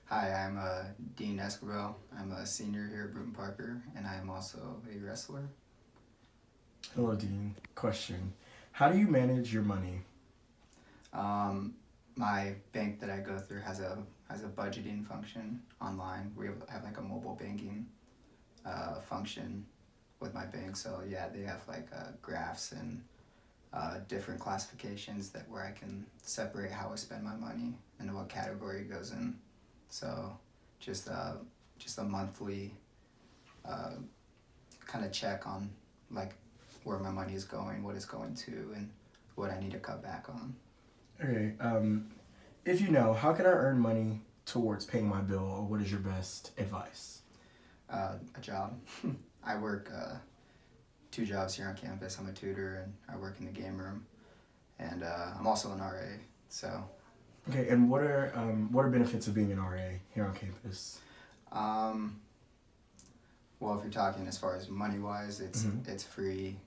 Hi, I'm Dean Escobar. I'm a senior here at Bruton Parker, and I am also a wrestler. Hello, Dean. Question: how do you manage your money? Um, my bank that I go through has a budgeting function online. We have like a mobile banking function with my bank. So yeah, they have like graphs and different classifications that where I can separate how I spend my money and what category it goes in. So just uh, just a monthly uh, kind of check on like where my money is going, what it's going to, and what I need to cut back on. Okay. If you know, how can I earn money towards paying my bill, or what is your best advice? A job. I work two jobs here on campus. I'm a tutor and I work in the game room, and I'm also an RA. So, Okay, and what are benefits of being an RA here on campus? um, well, if you're talking as far as money wise, Mm-hmm. it's free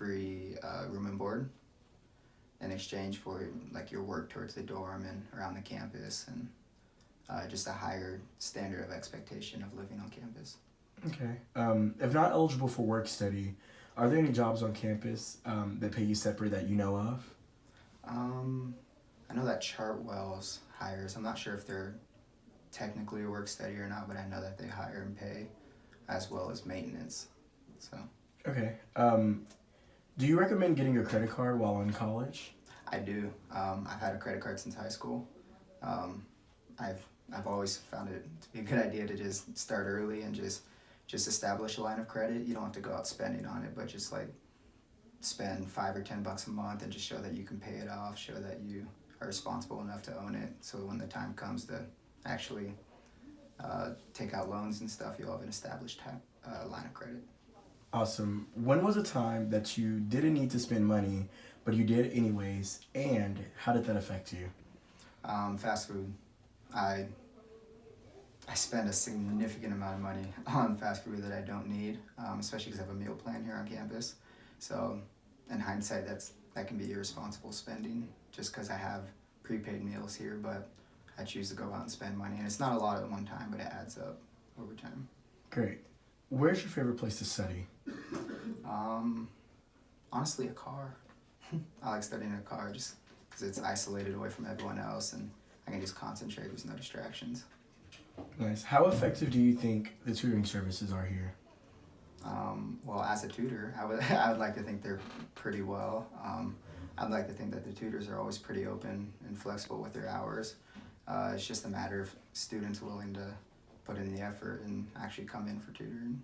room and board in exchange for like your work towards the dorm and around the campus, and just a higher standard of expectation of living on campus. Okay. If not eligible for work study, are there any jobs on campus that pay you separate that you know of? Um, I know that Chartwell's hires. I'm not sure if they're technically a work study or not, but I know that they hire and pay as well as maintenance. So Okay. Do you recommend getting a credit card while in college? I do. I've had a credit card since high school. Um, I've always found it to be a good idea to just start early and just establish a line of credit. You don't have to go out spending on it, but just like spend $5 or $10 a month and just show that you can pay it off. Show that you are responsible enough to own it. So when the time comes to actually take out loans and stuff, you'll have an established line of credit. Awesome. When was a time that you didn't need to spend money, but you did anyways, and how did that affect you? Fast food. I I spend a significant amount of money on fast food that I don't need, especially because I have a meal plan here on campus. So, in hindsight, that can be irresponsible spending just because I have prepaid meals here, but I choose to go out and spend money, and it's not a lot at one time, but it adds up over time. Great. Where's your favorite place to study? Um, Honestly, a car. I like studying in a car just because it's isolated away from everyone else, and I can just concentrate. There's no distractions. Nice. How effective do you think the tutoring services are here? Well, as a tutor, I would like to think they're pretty well. I'd like to think that the tutors are always pretty open and flexible with their hours. It's just a matter of students willing to put in the effort and actually come in for tutoring.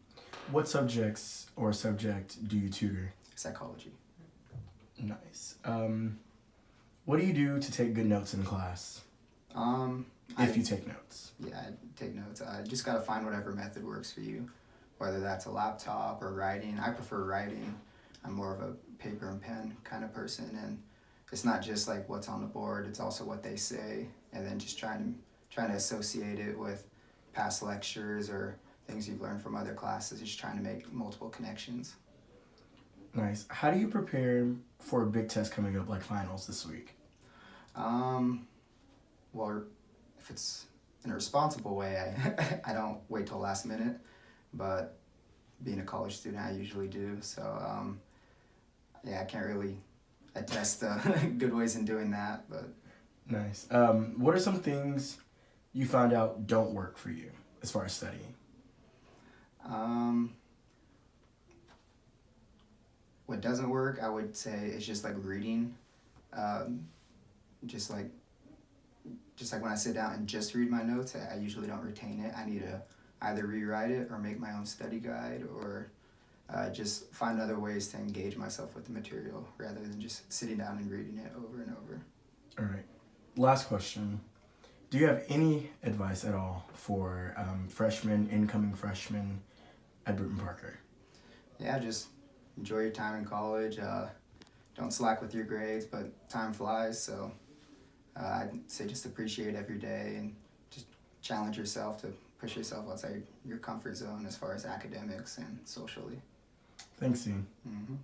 What subjects or subject do you tutor? Psychology. Nice. What do you do to take good notes in class? Um, If I you take notes. Yeah, I take notes. I just gotta find whatever method works for you, whether that's a laptop or writing. I prefer writing. I'm more of a paper and pen kind of person, and it's not just like what's on the board. It's also what they say, and then just trying to associate it with past lectures or things you've learned from other classes. Just trying to make multiple connections. Nice. How do you prepare for a big test coming up like finals this week? Um, well, if it's in a responsible way, I don't wait till last minute, but being a college student, I usually do. So yeah, I can't really attest good ways in doing that, but Nice. What are some things you found out don't work for you as far as studying? um, what doesn't work, I would say, is just like reading. Um, just like just like when I sit down and just read my notes, I usually don't retain it. I need to either rewrite it or make my own study guide or just find other ways to engage myself with the material rather than just sitting down and reading it over and over. All right. Last question. Do you have any advice at all for freshmen, incoming freshmen at Bruton Parker? Yeah, just enjoy your time in college. Don't slack with your grades, but time flies, so I'd say just appreciate every day and just challenge yourself to push yourself outside your comfort zone as far as academics and socially. Thanks, Dean. Mm-hmm.